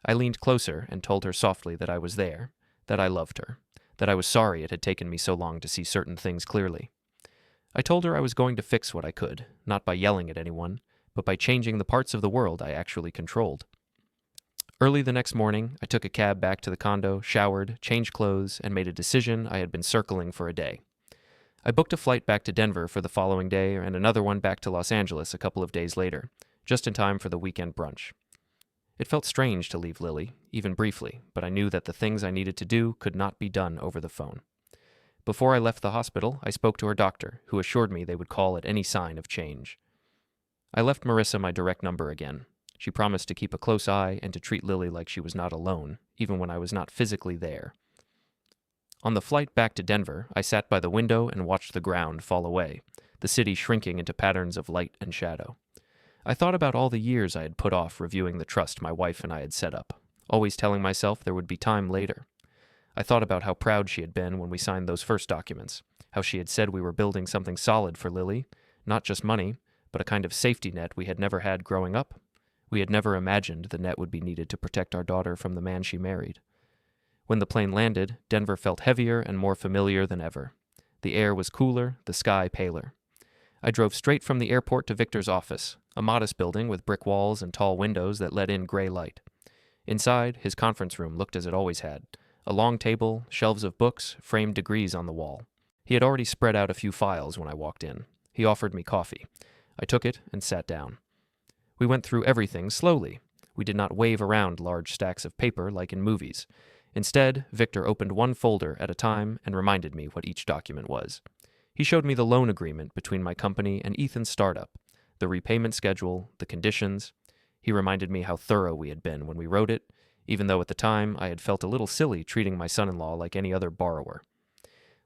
Speaker 1: I leaned closer and told her softly that I was there, that I loved her, that I was sorry it had taken me so long to see certain things clearly. I told her I was going to fix what I could, not by yelling at anyone, but by changing the parts of the world I actually controlled. Early the next morning, I took a cab back to the condo, showered, changed clothes, and made a decision I had been circling for a day. I booked a flight back to Denver for the following day and another one back to Los Angeles a couple of days later, just in time for the weekend brunch. It felt strange to leave Lily, even briefly, but I knew that the things I needed to do could not be done over the phone. Before I left the hospital, I spoke to her doctor, who assured me they would call at any sign of change. I left Marissa my direct number again. She promised to keep a close eye and to treat Lily like she was not alone, even when I was not physically there. On the flight back to Denver, I sat by the window and watched the ground fall away, the city shrinking into patterns of light and shadow. I thought about all the years I had put off reviewing the trust my wife and I had set up, always telling myself there would be time later. I thought about how proud she had been when we signed those first documents, how she had said we were building something solid for Lily, not just money, but a kind of safety net we had never had growing up. We had never imagined the net would be needed to protect our daughter from the man she married. When the plane landed, Denver felt heavier and more familiar than ever. The air was cooler, the sky paler. I drove straight from the airport to Victor's office, a modest building with brick walls and tall windows that let in gray light. Inside, his conference room looked as it always had. A long table, shelves of books, framed degrees on the wall. He had already spread out a few files when I walked in. He offered me coffee. I took it and sat down. We went through everything slowly. We did not wave around large stacks of paper like in movies. Instead, Victor opened one folder at a time and reminded me what each document was. He showed me the loan agreement between my company and Ethan's startup, the repayment schedule, the conditions. He reminded me how thorough we had been when we wrote it, even though at the time I had felt a little silly treating my son-in-law like any other borrower.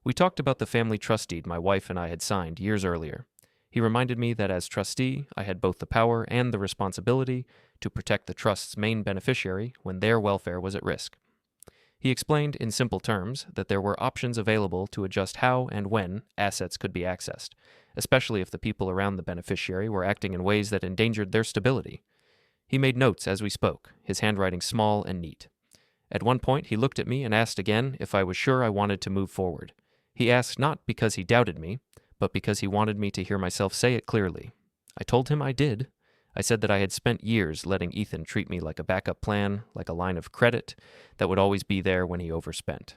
Speaker 1: We talked about the family trust deed my wife and I had signed years earlier. He reminded me that as trustee, I had both the power and the responsibility to protect the trust's main beneficiary when their welfare was at risk. He explained in simple terms that there were options available to adjust how and when assets could be accessed, especially if the people around the beneficiary were acting in ways that endangered their stability. He made notes as we spoke, his handwriting small and neat. At one point, he looked at me and asked again if I was sure I wanted to move forward. He asked not because he doubted me, but because he wanted me to hear myself say it clearly. I told him I did. I said that I had spent years letting Ethan treat me like a backup plan, like a line of credit that would always be there when he overspent.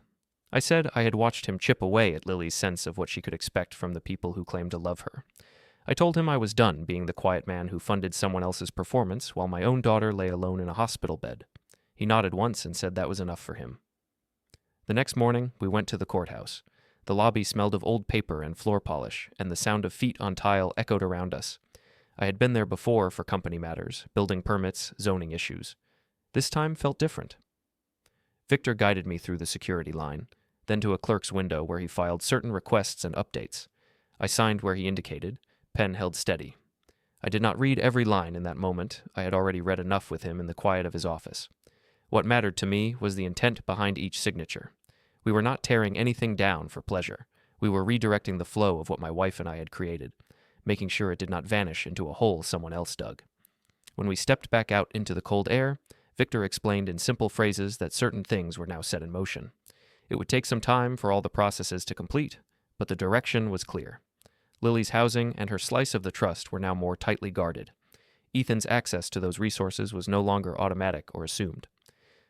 Speaker 1: I said I had watched him chip away at Lily's sense of what she could expect from the people who claimed to love her. I told him I was done being the quiet man who funded someone else's performance while my own daughter lay alone in a hospital bed. He nodded once and said that was enough for him. The next morning, we went to the courthouse. The lobby smelled of old paper and floor polish, and the sound of feet on tile echoed around us. I had been there before for company matters, building permits, zoning issues. This time felt different. Victor guided me through the security line, then to a clerk's window where he filed certain requests and updates. I signed where he indicated, pen held steady. I did not read every line in that moment. I had already read enough with him in the quiet of his office. What mattered to me was the intent behind each signature. We were not tearing anything down for pleasure. We were redirecting the flow of what my wife and I had created, making sure it did not vanish into a hole someone else dug. When we stepped back out into the cold air, Victor explained in simple phrases that certain things were now set in motion. It would take some time for all the processes to complete, but the direction was clear. Lily's housing and her slice of the trust were now more tightly guarded. Ethan's access to those resources was no longer automatic or assumed.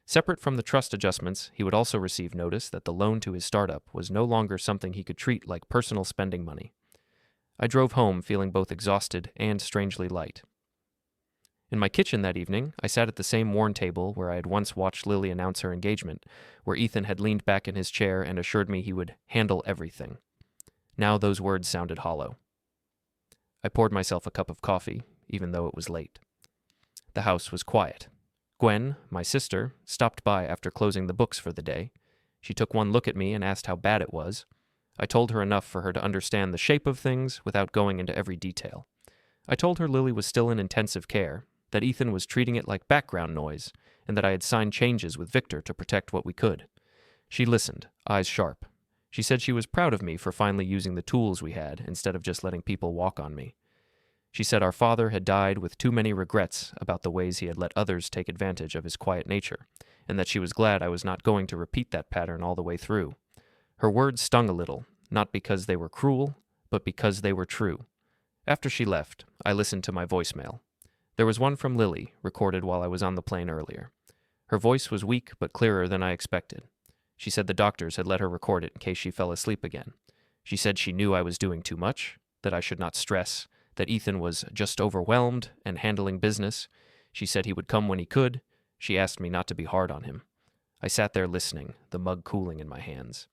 Speaker 1: Separate from the trust adjustments, he would also receive notice that the loan to his startup was no longer something he could treat like personal spending money. I drove home feeling both exhausted and strangely light. In my kitchen that evening, I sat at the same worn table where I had once watched Lily announce her engagement, where Ethan had leaned back in his chair and assured me he would handle everything. Now those words sounded hollow. I poured myself a cup of coffee, even though it was late. The house was quiet. Gwen, my sister, stopped by after closing the books for the day. She took one look at me and asked how bad it was. I told her enough for her to understand the shape of things without going into every detail. I told her Lily was still in intensive care, that Ethan was treating it like background noise, and that I had signed changes with Victor to protect what we could. She listened, eyes sharp. She said she was proud of me for finally using the tools we had instead of just letting people walk on me. She said our father had died with too many regrets about the ways he had let others take advantage of his quiet nature, and that she was glad I was not going to repeat that pattern all the way through. Her words stung a little, not because they were cruel, but because they were true. After she left, I listened to my voicemail. There was one from Lily, recorded while I was on the plane earlier. Her voice was weak but clearer than I expected. She said the doctors had let her record it in case she fell asleep again. She said she knew I was doing too much, that I should not stress, that Ethan was just overwhelmed and handling business. She said he would come when he could. She asked me not to be hard on him. I sat there listening, the mug cooling in my hands.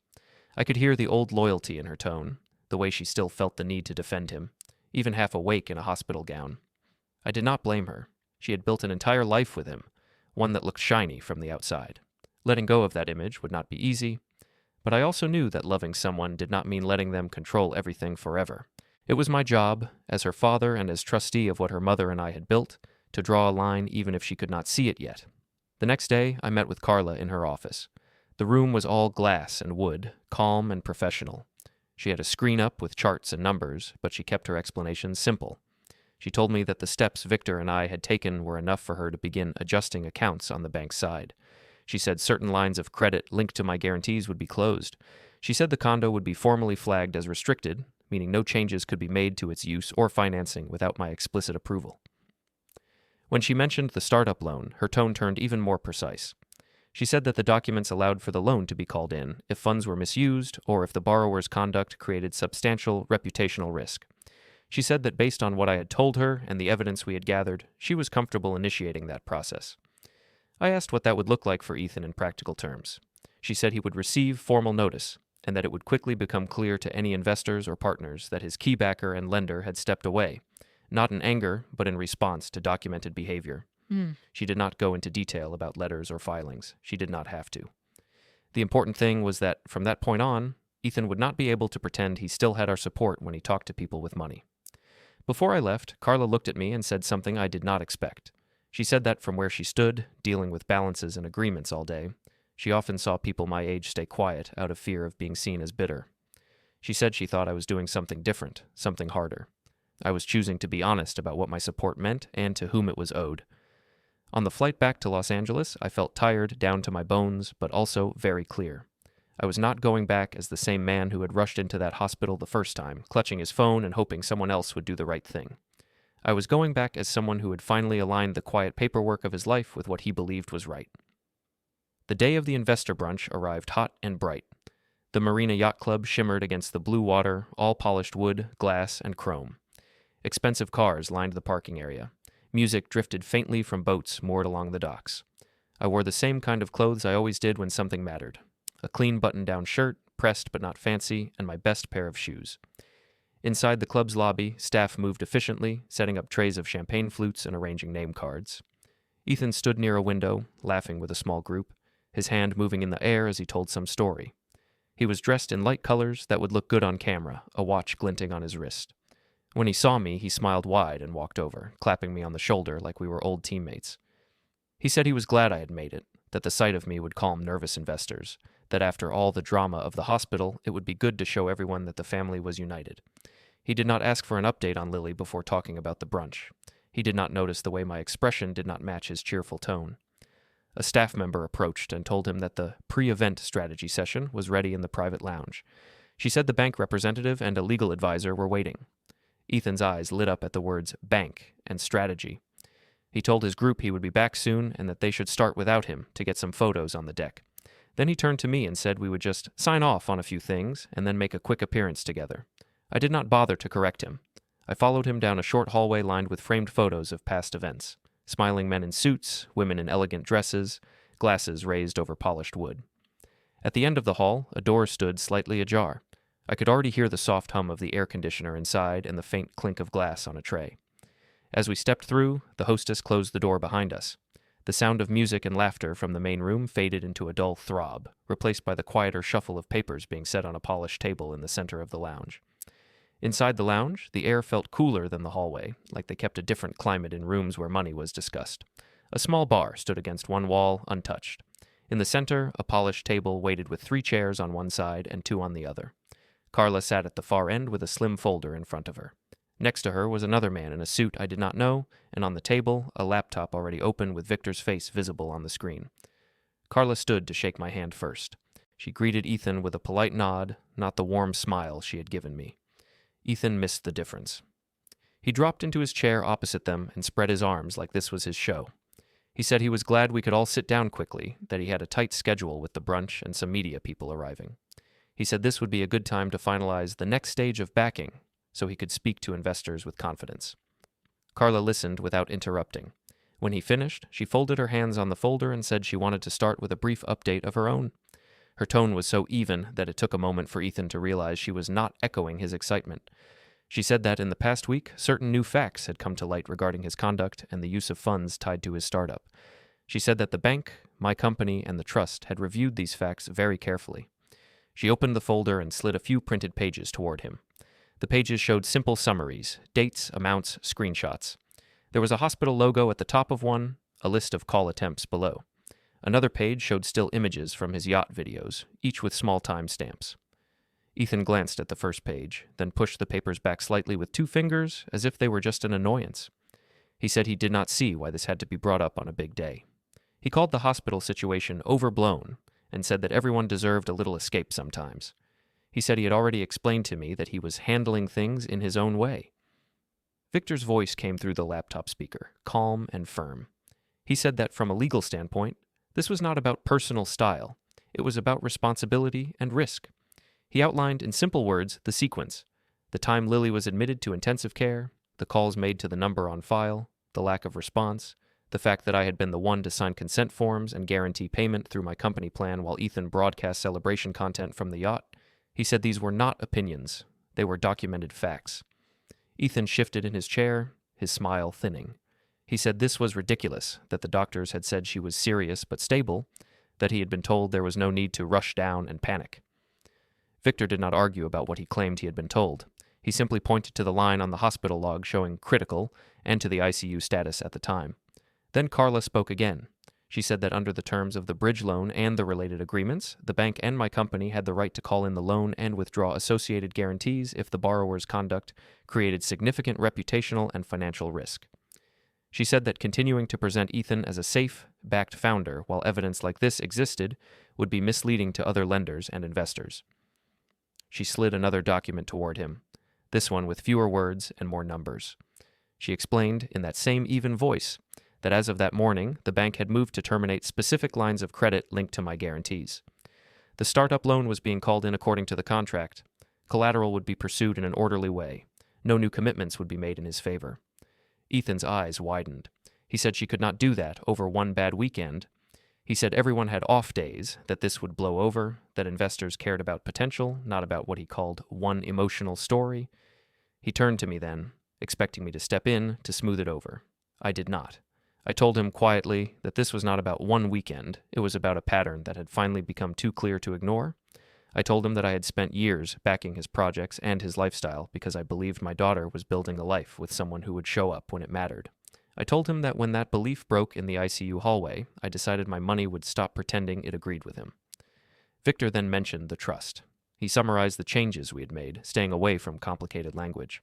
Speaker 1: I could hear the old loyalty in her tone, the way she still felt the need to defend him, even half awake in a hospital gown. I did not blame her. She had built an entire life with him, one that looked shiny from the outside. Letting go of that image would not be easy, but I also knew that loving someone did not mean letting them control everything forever. It was my job, as her father and as trustee of what her mother and I had built, to draw a line even if she could not see it yet. The next day, I met with Carla in her office. The room was all glass and wood, calm and professional. She had a screen up with charts and numbers, but she kept her explanations simple. She told me that the steps Victor and I had taken were enough for her to begin adjusting accounts on the bank's side. She said certain lines of credit linked to my guarantees would be closed. She said the condo would be formally flagged as restricted, meaning no changes could be made to its use or financing without my explicit approval. When she mentioned the startup loan, her tone turned even more precise. She said that the documents allowed for the loan to be called in if funds were misused or if the borrower's conduct created substantial reputational risk. She said that based on what I had told her and the evidence we had gathered, she was comfortable initiating that process. I asked what that would look like for Ethan in practical terms. She said he would receive formal notice, and that it would quickly become clear to any investors or partners that his key backer and lender had stepped away, not in anger, but in response to documented behavior. She did not go into detail about letters or filings. She did not have to. The important thing was that, from that point on, Ethan would not be able to pretend he still had our support when he talked to people with money. Before I left, Carla looked at me and said something I did not expect. She said that from where she stood, dealing with balances and agreements all day, She often saw people my age stay quiet out of fear of being seen as bitter. She said she thought I was doing something different, something harder. I was choosing to be honest about what my support meant and to whom it was owed. On the flight back to Los Angeles, I felt tired down to my bones, but also very clear. I was not going back as the same man who had rushed into that hospital the first time, clutching his phone and hoping someone else would do the right thing. I was going back as someone who had finally aligned the quiet paperwork of his life with what he believed was right. The day of the investor brunch arrived hot and bright. The Marina Yacht Club shimmered against the blue water, all polished wood, glass, and chrome. Expensive cars lined the parking area. Music drifted faintly from boats moored along the docks. I wore the same kind of clothes I always did when something mattered. A clean button-down shirt, pressed but not fancy, and my best pair of shoes. Inside the club's lobby, staff moved efficiently, setting up trays of champagne flutes and arranging name cards. Ethan stood near a window, laughing with a small group, his hand moving in the air as he told some story. He was dressed in light colors that would look good on camera, a watch glinting on his wrist. When he saw me, he smiled wide and walked over, clapping me on the shoulder like we were old teammates. He said he was glad I had made it, that the sight of me would calm nervous investors, that after all the drama of the hospital, it would be good to show everyone that the family was united. He did not ask for an update on Lily before talking about the brunch. He did not notice the way my expression did not match his cheerful tone. A staff member approached and told him that the pre-event strategy session was ready in the private lounge. She said the bank representative and a legal advisor were waiting. Ethan's eyes lit up at the words bank and strategy. He told his group he would be back soon and that they should start without him to get some photos on the deck. Then he turned to me and said we would just sign off on a few things and then make a quick appearance together. I did not bother to correct him. I followed him down a short hallway lined with framed photos of past events. Smiling men in suits, women in elegant dresses, glasses raised over polished wood. At the end of the hall, a door stood slightly ajar. I could already hear the soft hum of the air conditioner inside and the faint clink of glass on a tray. As we stepped through, the hostess closed the door behind us. The sound of music and laughter from the main room faded into a dull throb, replaced by the quieter shuffle of papers being set on a polished table in the center of the lounge. Inside the lounge, the air felt cooler than the hallway, like they kept a different climate in rooms where money was discussed. A small bar stood against one wall, untouched. In the center, a polished table waited with 3 chairs on one side and 2 on the other. Carla sat at the far end with a slim folder in front of her. Next to her was another man in a suit I did not know, and on the table, a laptop already open with Victor's face visible on the screen. Carla stood to shake my hand first. She greeted Ethan with a polite nod, not the warm smile she had given me. Ethan missed the difference. He dropped into his chair opposite them and spread his arms like this was his show. He said he was glad we could all sit down quickly, that he had a tight schedule with the brunch and some media people arriving. He said this would be a good time to finalize the next stage of backing, so he could speak to investors with confidence. Carla listened without interrupting. When he finished, she folded her hands on the folder and said she wanted to start with a brief update of her own. Her tone was so even that it took a moment for Ethan to realize she was not echoing his excitement. She said that in the past week, certain new facts had come to light regarding his conduct and the use of funds tied to his startup. She said that the bank, my company, and the trust had reviewed these facts very carefully. She opened the folder and slid a few printed pages toward him. The pages showed simple summaries, dates, amounts, screenshots. There was a hospital logo at the top of one, a list of call attempts below. Another page showed still images from his yacht videos, each with small time stamps. Ethan glanced at the first page, then pushed the papers back slightly with 2 fingers, as if they were just an annoyance. He said he did not see why this had to be brought up on a big day. He called the hospital situation overblown, and said that everyone deserved a little escape sometimes. He said he had already explained to me that he was handling things in his own way. Victor's voice came through the laptop speaker, calm and firm. He said that from a legal standpoint, this was not about personal style. It was about responsibility and risk. He outlined in simple words the sequence: the time Lily was admitted to intensive care, the calls made to the number on file, the lack of response, the fact that I had been the one to sign consent forms and guarantee payment through my company plan while Ethan broadcast celebration content from the yacht. He said these were not opinions. They were documented facts. Ethan shifted in his chair, his smile thinning. He said this was ridiculous, that the doctors had said she was serious but stable, that he had been told there was no need to rush down and panic. Victor did not argue about what he claimed he had been told. He simply pointed to the line on the hospital log showing critical and to the ICU status at the time. Then Carla spoke again. She said that under the terms of the bridge loan and the related agreements, the bank and my company had the right to call in the loan and withdraw associated guarantees if the borrower's conduct created significant reputational and financial risk. She said that continuing to present Ethan as a safe, backed founder while evidence like this existed would be misleading to other lenders and investors. She slid another document toward him, this one with fewer words and more numbers. She explained, in that same even voice, that as of that morning, the bank had moved to terminate specific lines of credit linked to my guarantees. The startup loan was being called in according to the contract. Collateral would be pursued in an orderly way. No new commitments would be made in his favor. Ethan's eyes widened. He said she could not do that over one bad weekend. He said everyone had off days, that this would blow over, that investors cared about potential, not about what he called one emotional story. He turned to me then, expecting me to step in to smooth it over. I did not. I told him quietly that this was not about one weekend, it was about a pattern that had finally become too clear to ignore. I told him that I had spent years backing his projects and his lifestyle because I believed my daughter was building a life with someone who would show up when it mattered. I told him that when that belief broke in the ICU hallway, I decided my money would stop pretending it agreed with him. Victor then mentioned the trust. He summarized the changes we had made, staying away from complicated language.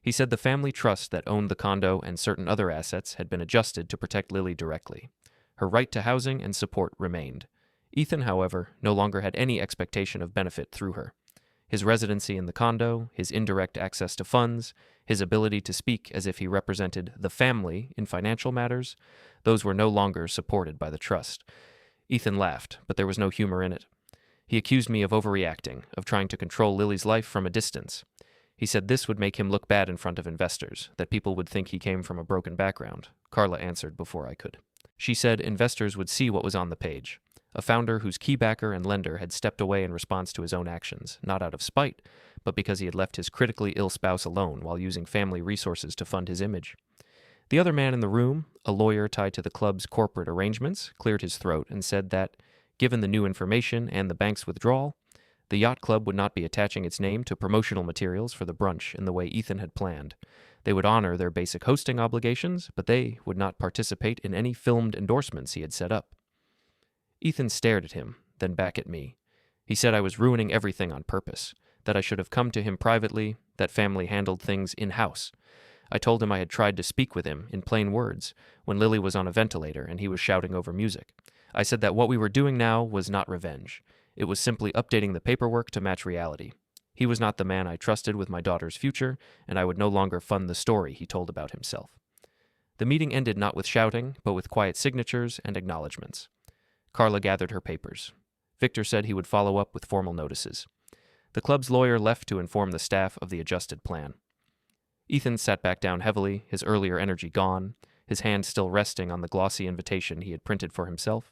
Speaker 1: He said the family trust that owned the condo and certain other assets had been adjusted to protect Lily directly. Her right to housing and support remained. Ethan, however, no longer had any expectation of benefit through her. His residency in the condo, his indirect access to funds, his ability to speak as if he represented the family in financial matters, those were no longer supported by the trust. Ethan laughed, but there was no humor in it. He accused me of overreacting, of trying to control Lily's life from a distance. He said this would make him look bad in front of investors, that people would think he came from a broken background. Carla answered before I could. She said investors would see what was on the page. A founder whose key backer and lender had stepped away in response to his own actions, not out of spite, but because he had left his critically ill spouse alone while using family resources to fund his image. The other man in the room, a lawyer tied to the club's corporate arrangements, cleared his throat and said that, given the new information and the bank's withdrawal, the yacht club would not be attaching its name to promotional materials for the brunch in the way Ethan had planned. They would honor their basic hosting obligations, but they would not participate in any filmed endorsements he had set up. Ethan stared at him, then back at me. He said I was ruining everything on purpose, that I should have come to him privately, that family handled things in-house. I told him I had tried to speak with him, in plain words, when Lily was on a ventilator and he was shouting over music. I said that what we were doing now was not revenge. It was simply updating the paperwork to match reality. He was not the man I trusted with my daughter's future, and I would no longer fund the story he told about himself. The meeting ended not with shouting, but with quiet signatures and acknowledgments. Carla gathered her papers. Victor said he would follow up with formal notices. The club's lawyer left to inform the staff of the adjusted plan. Ethan sat back down heavily, his earlier energy gone, his hand still resting on the glossy invitation he had printed for himself.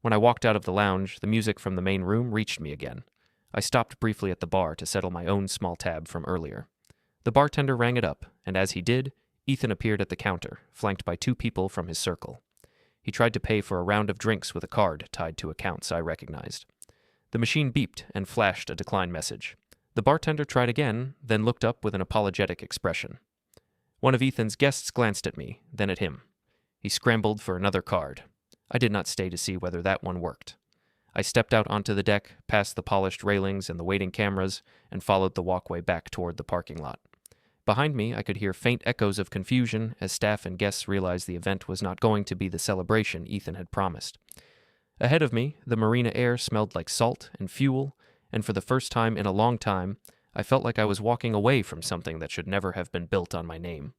Speaker 1: When I walked out of the lounge, the music from the main room reached me again. I stopped briefly at the bar to settle my own small tab from earlier. The bartender rang it up, and as he did, Ethan appeared at the counter, flanked by two people from his circle. He tried to pay for a round of drinks with a card tied to accounts I recognized. The machine beeped and flashed a decline message. The bartender tried again, then looked up with an apologetic expression. One of Ethan's guests glanced at me, then at him. He scrambled for another card. I did not stay to see whether that one worked. I stepped out onto the deck, past the polished railings and the waiting cameras, and followed the walkway back toward the parking lot. Behind me, I could hear faint echoes of confusion as staff and guests realized the event was not going to be the celebration Ethan had promised. Ahead of me, the marina air smelled like salt and fuel, and for the first time in a long time, I felt like I was walking away from something that should never have been built on my name.